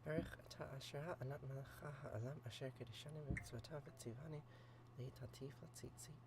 Baruch ata asher ha'anat melecha ha'olam asher kedishani v'mitzvotav v'tzivani le'itatif l'tzitzit.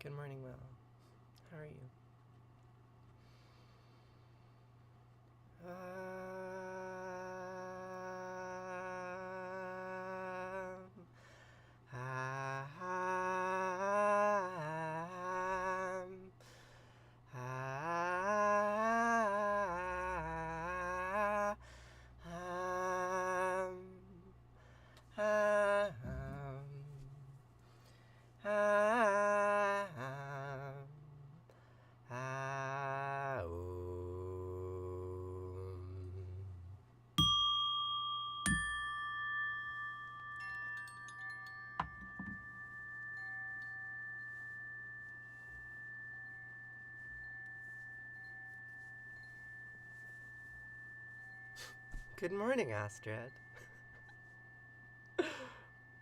Good morning, Will. How are you? Good morning, Astrid.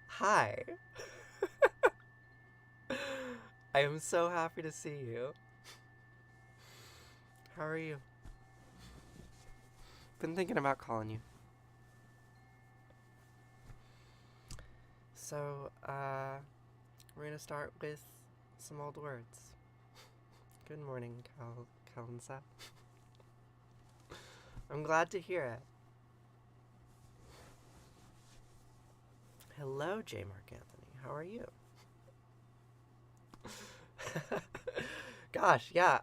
Hi. I am so happy to see you. How are you? Been thinking about calling you. So, we're gonna start with some old words. Good morning, Kalensa. I'm glad to hear it. Hello, J. Mark Anthony. How are you? Gosh, yeah,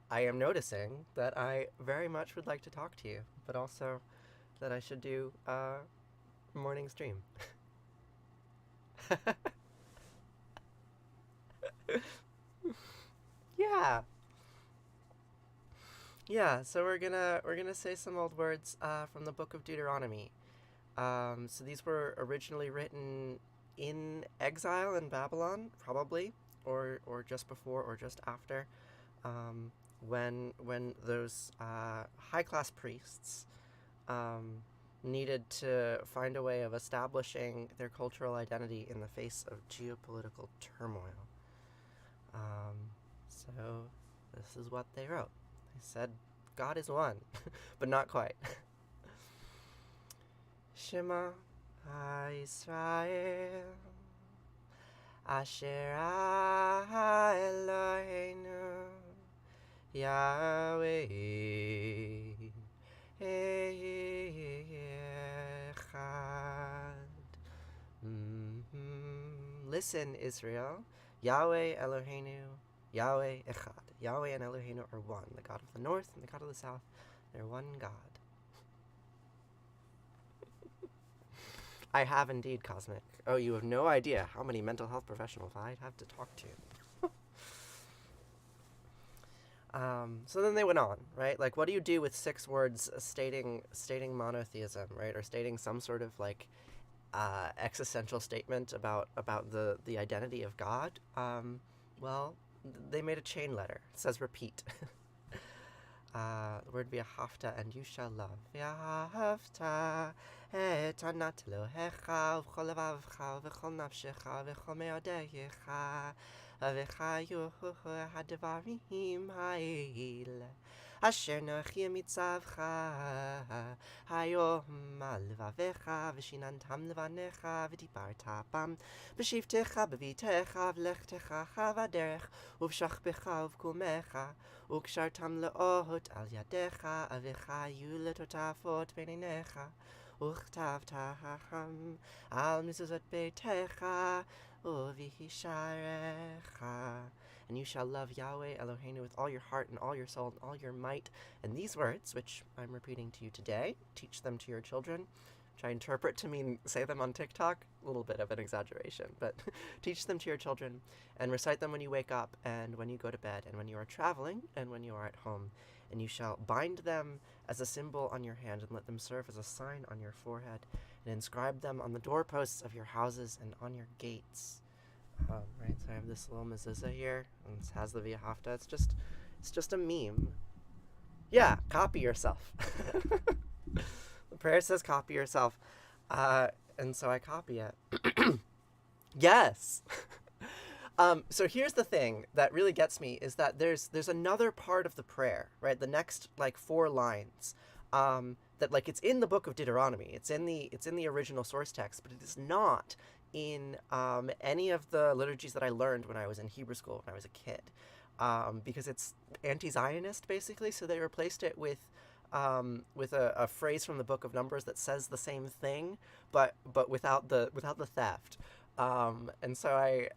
I am noticing that I very much would like to talk to you, but also that I should do a morning stream. Yeah. Yeah, so we're gonna say some old words from the book of Deuteronomy. So these were originally written in exile in Babylon, probably, or just before or just after, when those high class priests needed to find a way of establishing their cultural identity in the face of geopolitical turmoil. So this is what they wrote. They said, God is one, but not quite. Shema Yisrael Asher Eloheinu Yahweh Echad. Listen, Israel, Yahweh Eloheinu, Yahweh Echad. Yahweh and Eloheinu are one. The God of the north and the God of the south, they're one God. I have indeed, Cosmic. Oh, you have no idea how many mental health professionals I'd have to talk to. So then they went on, right? Like, what do you do with 6 words stating monotheism, right? Or stating some sort of, like, existential statement about the identity of God? Well, they made a chain letter. It says repeat. The word Vahafta, and you shall love. Vahafta et anat Elohecha v'chol levavcha v'chol nafshecha v'chol me'odeyecha v'chayu hadvarim ha'el Asher nochi mitzavcha hayom al levavecha v'shinantam levanecha v'dibarta bam b'shivtecha b'vitecha v'lechtecha chavaderech uv'shachbecha uv'kumecha ukshartam le'ohot al yadecha avecha yuletotafot beinenecha uchtavtaham al mizuzot beitecha uvihisharecha. And you shall love Yahweh Eloheinu with all your heart and all your soul and all your might. And these words, which I'm repeating to you today, teach them to your children. Which I interpret to mean say them on TikTok. A little bit of an exaggeration, but teach them to your children and recite them when you wake up and when you go to bed and when you are traveling and when you are at home. And you shall bind them as a symbol on your hand and let them serve as a sign on your forehead and inscribe them on the doorposts of your houses and on your gates. Right, so I have this little mezuzah here, and it has the Vahafta. It's just a meme. Yeah, copy yourself. The prayer says copy yourself, and so I copy it. Yes. So here's the thing that really gets me is that there's another part of the prayer, right? The next 4 lines, that it's in the book of Deuteronomy. It's in the original source text, but it is not in any of the liturgies that I learned when I was in Hebrew school when I was a kid, because it's anti-Zionist basically. So they replaced it with a phrase from the book of Numbers that says the same thing, but without the theft. And so I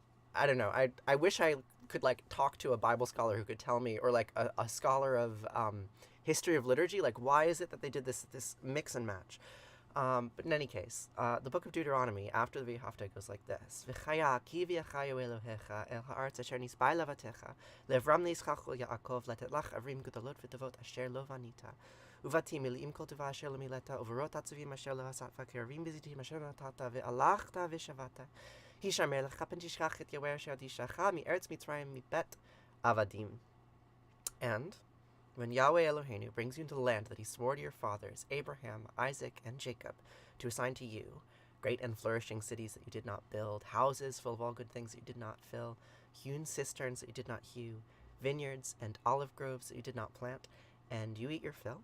don't know. I wish I could talk to a Bible scholar who could tell me, or a scholar of history of liturgy, why is it that they did this mix and match. But in any case, the book of Deuteronomy, after the Vahafta, goes like this. V'chaya ki v'yachayu Elohecha el ha'aretz asher nisbai lavatecha le'avram ne'yitzchak u'Yaakov letet lach avrim gedolot v'tavot asher lo vanita uvatim mili'im kol tova asher lo mileta uverot atzuvim asher lo hasatva ke'arim b'zitim asher natata ve'alachta v'shavata hishamer lecha pen tishkach et Yahweh asher tishacha mi'eretz Mitzrayim mibet avadim. And when Yahweh Eloheinu brings you into the land that he swore to your fathers, Abraham, Isaac, and Jacob, to assign to you, great and flourishing cities that you did not build, houses full of all good things that you did not fill, hewn cisterns that you did not hew, vineyards and olive groves that you did not plant, and you eat your fill,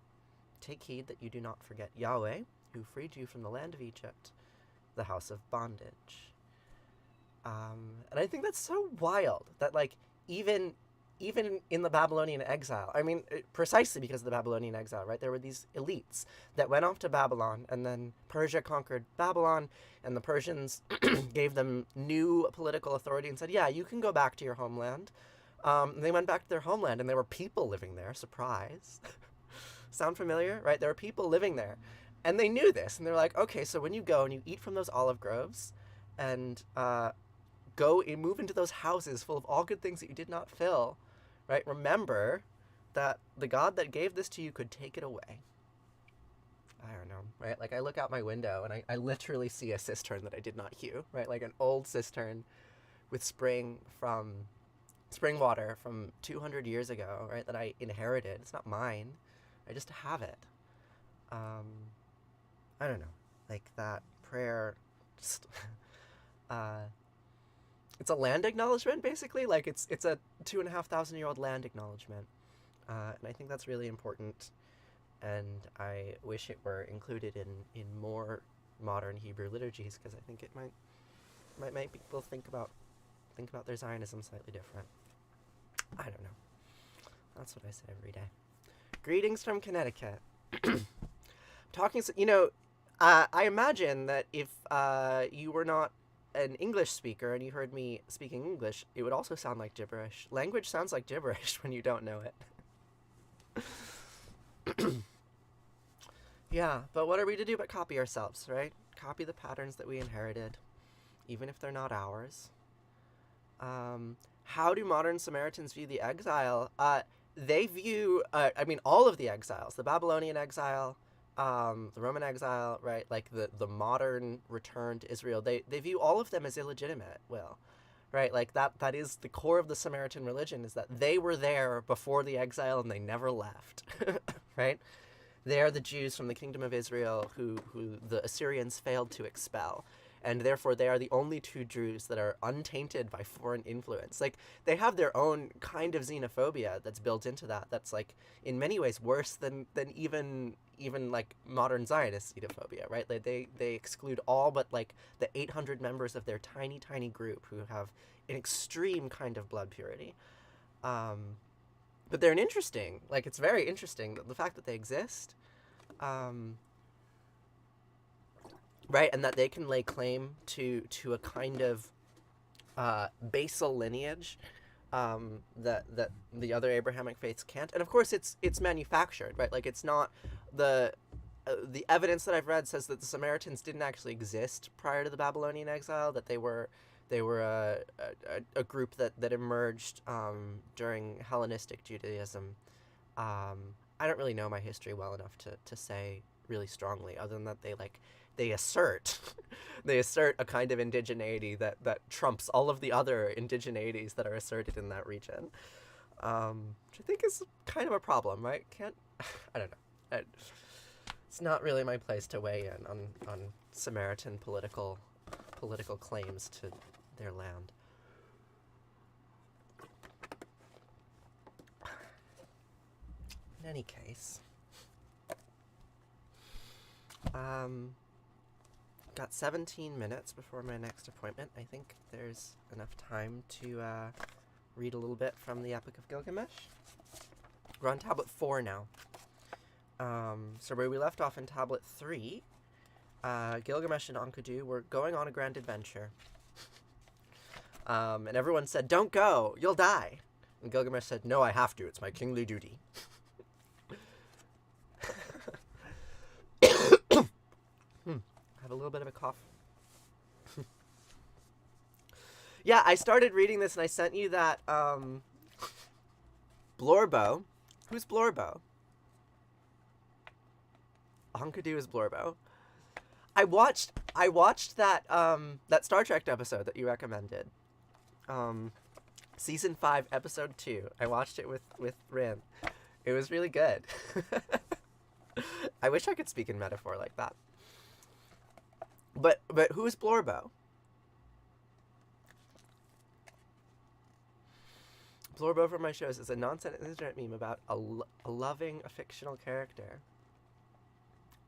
take heed that you do not forget Yahweh, who freed you from the land of Egypt, the house of bondage. And I think that's so wild that even in the Babylonian exile, precisely because of the Babylonian exile, right? There were these elites that went off to Babylon, and then Persia conquered Babylon, and the Persians gave them new political authority and said, yeah, you can go back to your homeland. They went back to their homeland, and there were people living there. Surprise. Sound familiar, right? There were people living there, and they knew this, and they're like, okay, so when you go and you eat from those olive groves, and go and move into those houses full of all good things that you did not fill, right? Remember that the God that gave this to you could take it away. I don't know, right? I look out my window and I literally see a cistern that I did not hew, right? An old cistern with spring water from 200 years ago, right? That I inherited. It's not mine. I just have it. I don't know. That prayer just... it's a land acknowledgement, basically. It's a 2,500-year-old land acknowledgement, and I think that's really important. And I wish it were included in more modern Hebrew liturgies, because I think it might make people think about their Zionism slightly different. I don't know. That's what I say every day. Greetings from Connecticut. I imagine that if you were not an English speaker and you heard me speaking English, it would also sound like gibberish. Language sounds like gibberish when you don't know it. Yeah, but what are we to do but copy ourselves, right? Copy the patterns that we inherited, even if they're not ours. How do modern Samaritans view the exile? They view, all of the exiles, the Babylonian exile, the Roman exile, right? The modern return to Israel, they view all of them as illegitimate, right? That is the core of the Samaritan religion, is that they were there before the exile and they never left, right? They are the Jews from the kingdom of Israel who the Assyrians failed to expel. and therefore they are the only two Jews that are untainted by foreign influence. Like, they have their own kind of xenophobia that's built into that. That's like in many ways worse than even like modern Zionist xenophobia, right? Like they exclude all but like the 800 members of their tiny group who have an extreme kind of blood purity. But they're interesting. Like, it's very interesting the fact that they exist. Right, and that they can lay claim to a kind of basal lineage that the other Abrahamic faiths can't. And of course, it's manufactured, right? Like, it's not the evidence that I've read says that the Samaritans didn't actually exist prior to the Babylonian exile. That they were a group that emerged during Hellenistic Judaism. I don't really know my history well enough to say really strongly, other than that they assert a kind of indigeneity that trumps all of the other indigeneities that are asserted in that region, which I think is kind of a problem, right? I don't know. It's not really my place to weigh in on Samaritan political claims to their land. In any case, got 17 minutes before my next appointment. I think there's enough time to read a little bit from the Epic of Gilgamesh. We're on Tablet 4 now. So where we left off in Tablet 3, Gilgamesh and Enkidu were going on a grand adventure. And everyone said, "Don't go, you'll die." And Gilgamesh said, "No, I have to. It's my kingly duty." I have a little bit of a cough. Yeah, I started reading this and I sent you that Blorbo. Who's Blorbo? Enkidu is Blorbo. I watched that that Star Trek episode that you recommended. Season 5, episode 2. I watched it with Rin. It was really good. I wish I could speak in metaphor like that. But who's Blorbo? Blorbo from my shows is a nonsense internet meme about loving a fictional character.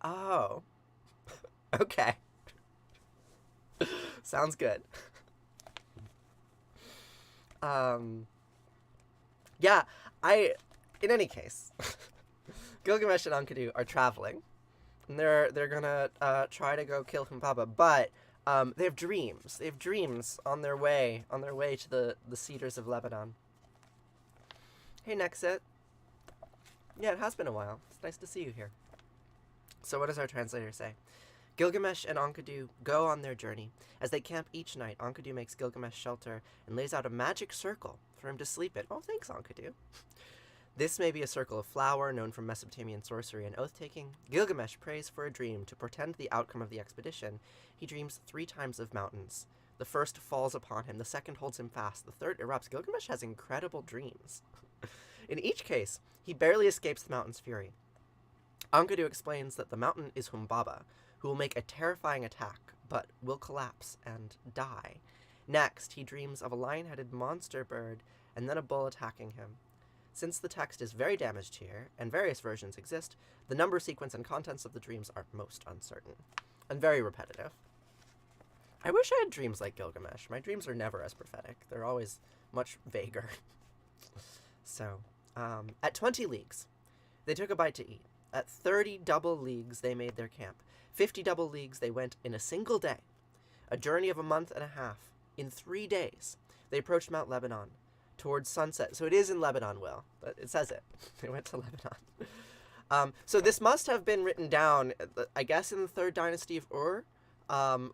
Oh. Okay. Sounds good. Yeah, in any case, Gilgamesh and Enkidu are traveling, and they're gonna try to go kill Humbaba, but they have dreams. They have dreams on their way to the cedars of Lebanon. Hey, Nexit. Yeah, it has been a while. It's nice to see you here. So what does our translator say? Gilgamesh and Enkidu go on their journey. As they camp each night, Enkidu makes Gilgamesh shelter and lays out a magic circle for him to sleep in. Oh, thanks, Enkidu. This may be a circle of flour known from Mesopotamian sorcery and oath-taking. Gilgamesh prays for a dream to portend the outcome of the expedition. He dreams 3 times of mountains. The first falls upon him, the second holds him fast, the third erupts. Gilgamesh has incredible dreams. In each case, he barely escapes the mountain's fury. Enkidu explains that the mountain is Humbaba, who will make a terrifying attack, but will collapse and die. Next, he dreams of a lion-headed monster bird and then a bull attacking him. Since the text is very damaged here, and various versions exist, the number sequence and contents of the dreams are most uncertain, and very repetitive. I wish I had dreams like Gilgamesh. My dreams are never as prophetic. They're always much vaguer. So, at 20 leagues, they took a bite to eat. At 30 double leagues, they made their camp. 50 double leagues they went in a single day. A journey of a month and a half. In 3 days, they approached Mount Lebanon towards sunset. So it is in Lebanon, Will. But it says it. They went to Lebanon. So this must have been written down, I guess, in the 3rd dynasty of Ur,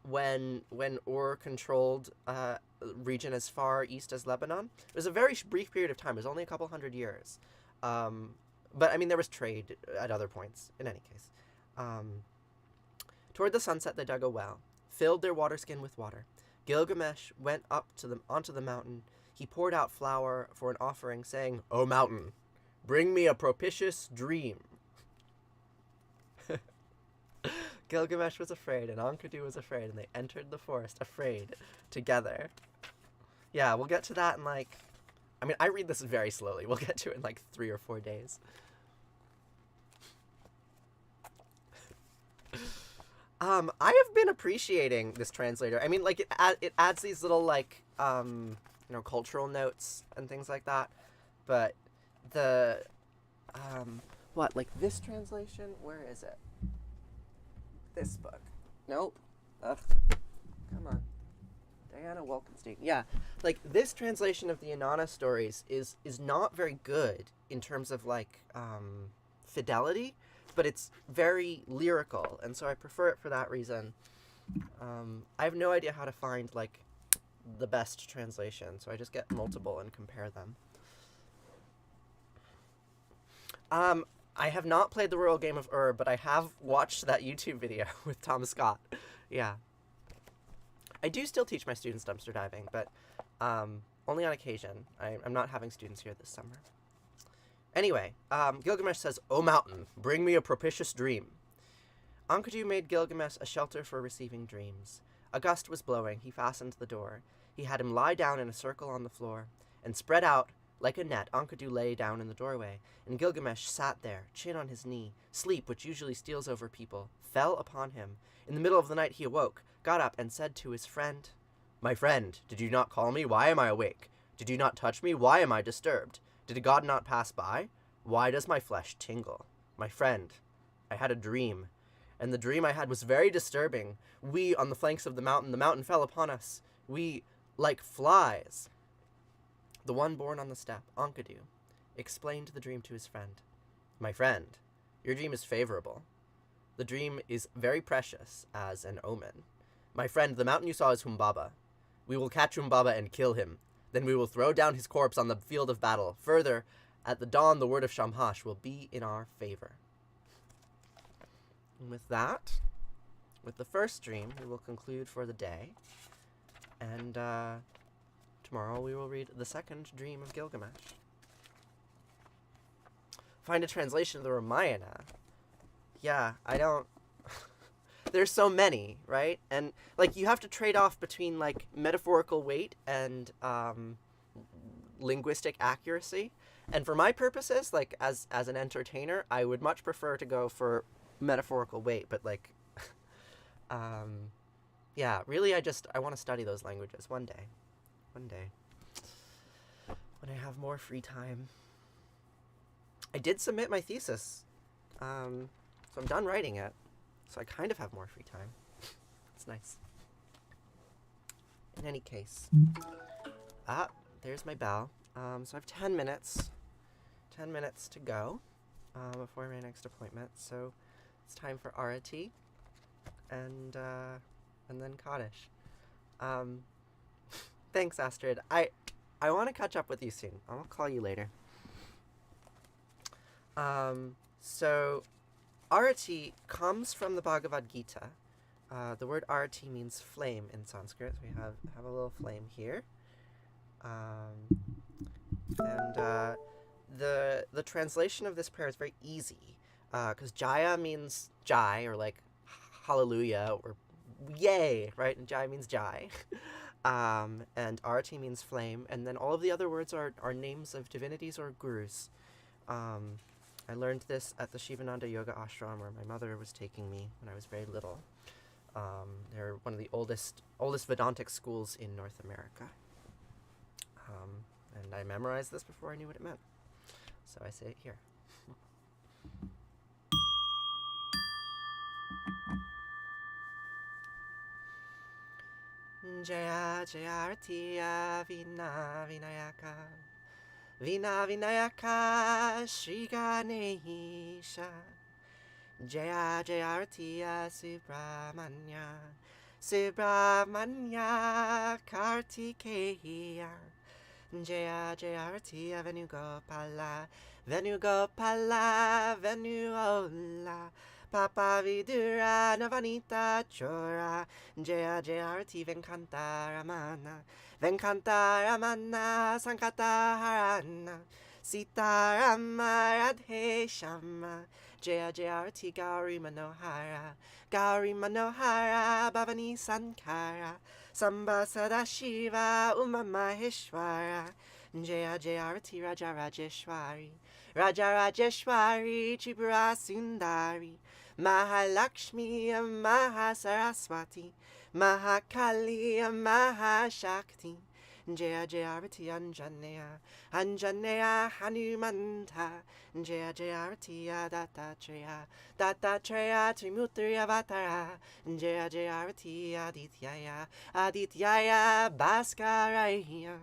when Ur controlled a region as far east as Lebanon. It was a very brief period of time. It was only a couple hundred years. But, I mean, there was trade at other points, in any case. Toward the sunset, they dug a well, filled their water skin with water. Gilgamesh went up onto the mountain. He poured out flour for an offering, saying, "O mountain, bring me a propitious dream." Gilgamesh was afraid, and Enkidu was afraid, and they entered the forest afraid together. Yeah, we'll get to that in like... I mean, I read this very slowly. We'll get to it in like 3 or 4 days. I have been appreciating this translator. I mean, like, it adds these little, like, cultural notes and things like that. But the, like, this translation? Where is it? This book. Nope. Come on. Diana Wilkenstein. Yeah, like, this translation of the Inanna stories is not very good in terms of, like, fidelity, but it's very lyrical, and so I prefer it for that reason. I have no idea how to find, like, the best translation, so I just get multiple and compare them. I have not played the Royal Game of Ur, but I have watched that YouTube video with Tom Scott. Yeah. I do still teach my students dumpster diving, but only on occasion. I'm not having students here this summer. Anyway, Gilgamesh says, "O mountain, bring me a propitious dream." Enkidu made Gilgamesh a shelter for receiving dreams. A gust was blowing. He fastened the door. He had him lie down in a circle on the floor, and spread out like a net. Enkidu lay down in the doorway, and Gilgamesh sat there, chin on his knee. Sleep, which usually steals over people, fell upon him. In the middle of the night he awoke, got up, and said to his friend, "My friend, did you not call me? Why am I awake? Did you not touch me? Why am I disturbed? Did a god not pass by? Why does my flesh tingle? My friend, I had a dream, and the dream I had was very disturbing. We, on the flanks of the mountain fell upon us. We, like flies." The one born on the steppe, Enkidu, explained the dream to his friend. "My friend, your dream is favorable. The dream is very precious as an omen. My friend, the mountain you saw is Humbaba. We will catch Humbaba and kill him. Then we will throw down his corpse on the field of battle. Further, at the dawn, the word of Shamhash will be in our favor." And with that, with the first dream, we will conclude for the day. And tomorrow we will read the second dream of Gilgamesh. Find a translation of the Ramayana. Yeah, I don't... There's so many, right? And, like, you have to trade off between, like, metaphorical weight and linguistic accuracy. And for my purposes, like, as an entertainer, I would much prefer to go for metaphorical weight. But, like, yeah, really, I want to study those languages one day. One day. When I have more free time. I did submit my thesis. So I'm done writing it. So I kind of have more free time. It's nice. In any case. There's my bell. So I have 10 minutes. 10 minutes to go before my next appointment. So it's time for Arati and then Kaddish. Thanks, Astrid. I want to catch up with you soon. I'll call you later. So Arati comes from the Bhagavad Gita. The word Arati means flame in Sanskrit. So we have a little flame here. And the translation of this prayer is very easy. Because Jaya means Jai, or like hallelujah, or yay, right? And Jai means Jai. And Arati means flame. And then all of the other words are names of divinities or gurus. I learned this at the Shivananda Yoga Ashram where my mother was taking me when I was very little. They're one of the oldest Vedantic schools in North America. And I memorized this before I knew what it meant. So I say it here. Jaya Jaya Aratiya Vina Vinayaka Vina Vinayaka Shri Ganesha Jaya Jaya Aratiya Subramanya Subramanya Kartikeya Jaya Jaya Aratiya Venugopala Venugopala Venuola Papa Vidura Navanita Chora Jaya Jaya Arati Venkanta Ramana Venkanta Ramana Sankata Harana Sitarama Radhe Shama, Jaya Jaya Arati Gauri Manohara, Gauri Manohara Bhavani Sankara, Samba Sadashiva Uma Maheshwara, Jaya Jaya Arati Raja Rajeshwari, Raja Rajeshwari Tripura Sundari, Mahalakshmi Mahasaraswati, Mahakali Mahashakti, Jaya Jaya Arati Anjaneya, Anjaneya Hanumanta, Jaya Jaya Arati Dattatreya, Dattatreya Trimurti Avatara, Jaya Jaya Arati Adityaya, Adityaya Bhaskaraya,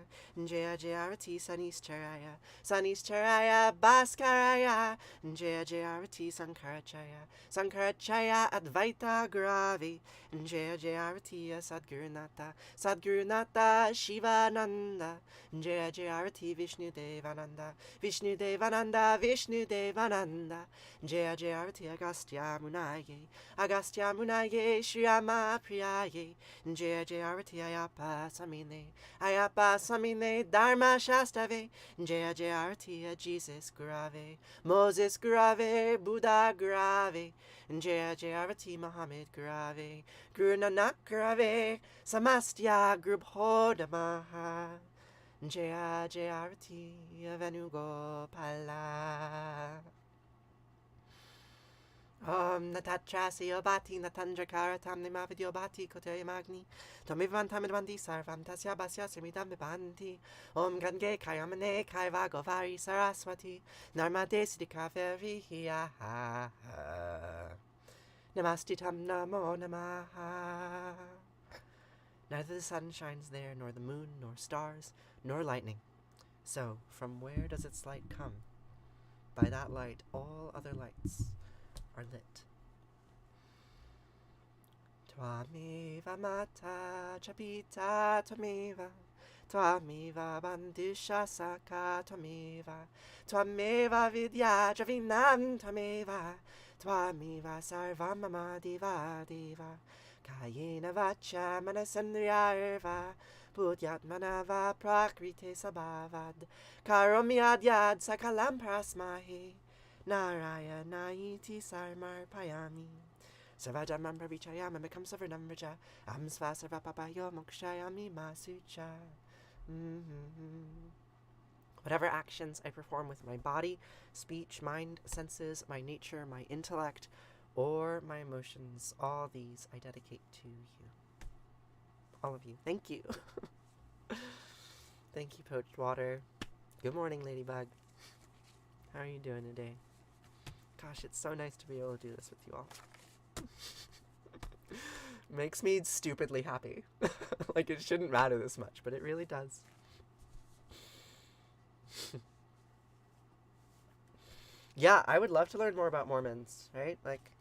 Jaya Jaya Arati Sanistaraya, Sanistaraya Bhaskaraya, Jaya Jaya Arati Sankaracharya, Sankaracharya Advaita Grave, Jaya Jaya Arati Sadgurunata, Sadgurunata Shivananda, Jaya Jaya Arati Vishnu Devananda, Vishnu Devananda, Vishnu Devananda, Jaya Jaya Arati Agastya Munaye, Agastya Munaye, Shriyama Priyaye, Jaya Jaya Arati Ayapa Samine, Ayapa Samine, Dharma Shastave, Jaya Jaya Arati Jesus Gurave, Moses Gurave, Buddha Gurave, Jaya Jaya Arati Muhammad Gurave, Guru Nanak Gurave, Samastya Grubhodamaha, Jaya Jaya Arati Venugopala. Om Natatrasya Bhati Natandrakara Tamne Mavidyo Bhati Kote Magni Tomivan Tamidvandi Sarvam Tasya Basya Simidam Bibanti Om Gange Kayamane Kaiva Govari Saraswati Narmade Siddhikaveri Hiyaha Namastitam Namo Namaha. Neither the sun shines there, nor the moon, nor stars, nor lightning. So, from where does its light come? By that light, all other lights are lit. Twameva mata chapita twameva, Twameva bandusha saka twameva, Twameva vidya javinam twameva, Twameva sarvamama diva diva, Kayena vacha manasandriyarva, Buddhyatmanava prakrite sabhavad, Karomyadyad sakalam prasmahe, Narayana iti sarmar payami. Savajamam pravichayam become savranam vraja. Amsva sarvapapayo mokshayami masucha. Whatever actions I perform with my body, speech, mind, senses, my nature, my intellect, or my emotions, all these I dedicate to you. All of you. Thank you. Thank you, Poached Water. Good morning, Ladybug. How are you doing today? Gosh, it's so nice to be able to do this with you all. Makes me stupidly happy. Like, it shouldn't matter this much, but it really does. Yeah, I would love to learn more about Mormons, right? Like,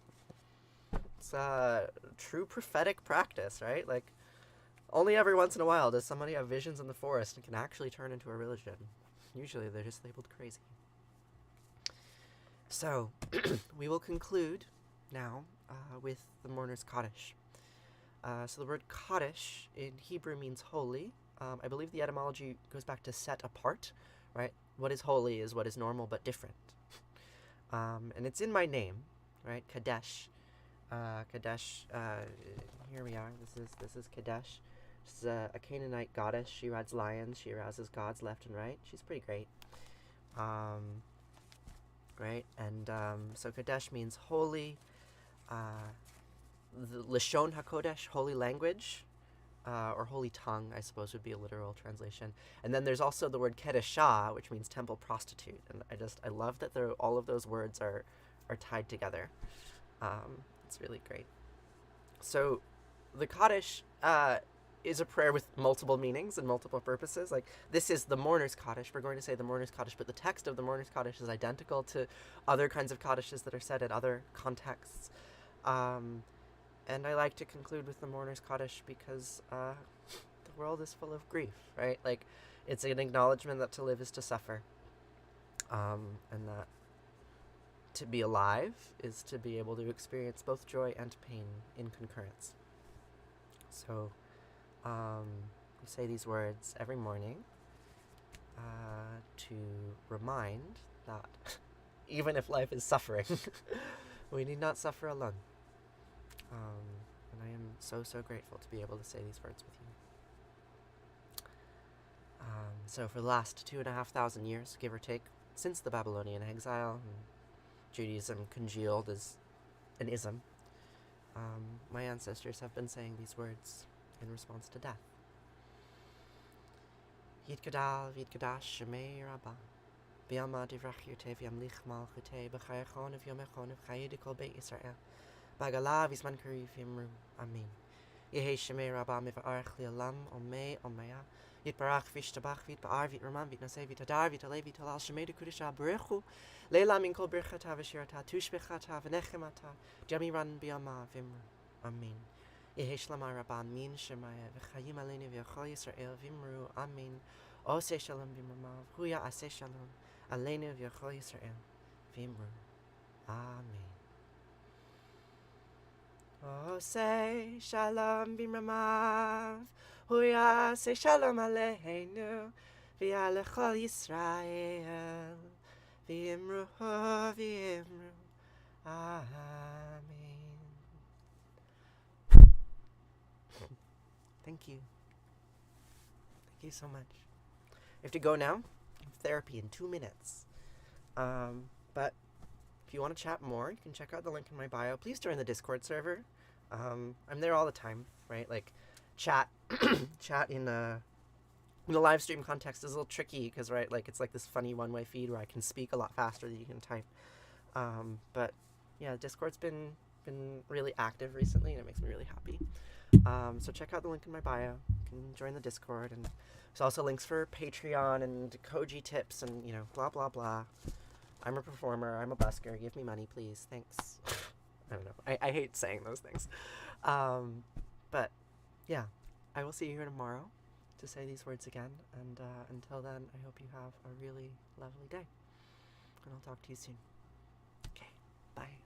it's a true prophetic practice, right? Like, only every once in a while does somebody have visions in the forest and can actually turn into a religion. Usually they're just labeled crazy. So, we will conclude now with the mourner's Kaddish. So the word Kaddish in Hebrew means holy. I believe the etymology goes back to set apart, right? What is holy is what is normal but different. And it's in my name, right? Kaddish. Kaddish, here we are. This is Kaddish. She's a Canaanite goddess. She rides lions. She arouses gods left and right. She's pretty great. Right? And so Kaddish means holy. The Lashon HaKodesh, holy language, or holy tongue, I suppose would be a literal translation. And then there's also the word Kedeshah, which means temple prostitute. And I love that all of those words are tied together. It's really great. So the Kaddish is a prayer with multiple meanings and multiple purposes. Like, this is the mourner's Kaddish. We're going to say the mourner's Kaddish, but the text of the mourner's Kaddish is identical to other kinds of Kaddishes that are said in other contexts. And I like to conclude with the mourner's Kaddish because the world is full of grief, right? Like, it's an acknowledgement that to live is to suffer, and that to be alive is to be able to experience both joy and pain in concurrence. So, we say these words every morning. to remind that even if life is suffering, we need not suffer alone. And I am so, so grateful to be able to say these words with you. So for the last 2,500 years, give or take, since the Babylonian exile, and Judaism congealed as an ism, my ancestors have been saying these words in response to death. Yitgadal v'yitgadash Shema Rabbah B'yama divrach yirteh v'yamlich malchuteh b'chayachon v'yomechon v'chayidikol beit Yisrael B'agala v'zman kariv yimru Amen. Yehi Shema Rabbah miva'arech li'olam omei omaya Yitbarach v'yishtabach v'yitba'ar v'yitramam v'yitnaseh v'yitadar v'yitaleh v'yitalal Shema dekudisha b'rechu Leila min kol birchata v'shirata tushbechata v'nechemata Jamiran b'yama v'imru Amen. Yehi Shlama Rabbah min Shemaya v'chayim aleinu v'yachol Yisrael v'imru Amen. Oseh shalom b'mamav huya aseh shalom aleinu v'yachol Yisrael v'imru Amen. Oseh shalom b'mamav huya aseh shalom aleinu v'yachol Yisrael v'imru v'imru Amen. Thank you. Thank you so much. I have to go now. I have therapy in 2 minutes. But if you want to chat more, you can check out the link in my bio. Please join the Discord server. I'm there all the time, right? Like, chat in a live stream context is a little tricky because, right, like it's like this funny one-way feed where I can speak a lot faster than you can type. But yeah, Discord's been really active recently, and it makes me really happy. So check out the link in my bio. You can join the Discord, and there's also links for Patreon and Koji tips and, blah, blah, blah. I'm a performer. I'm a busker. Give me money, please. Thanks. I don't know. I hate saying those things. But, yeah. I will see you here tomorrow to say these words again. And until then, I hope you have a really lovely day. And I'll talk to you soon. Okay. Bye.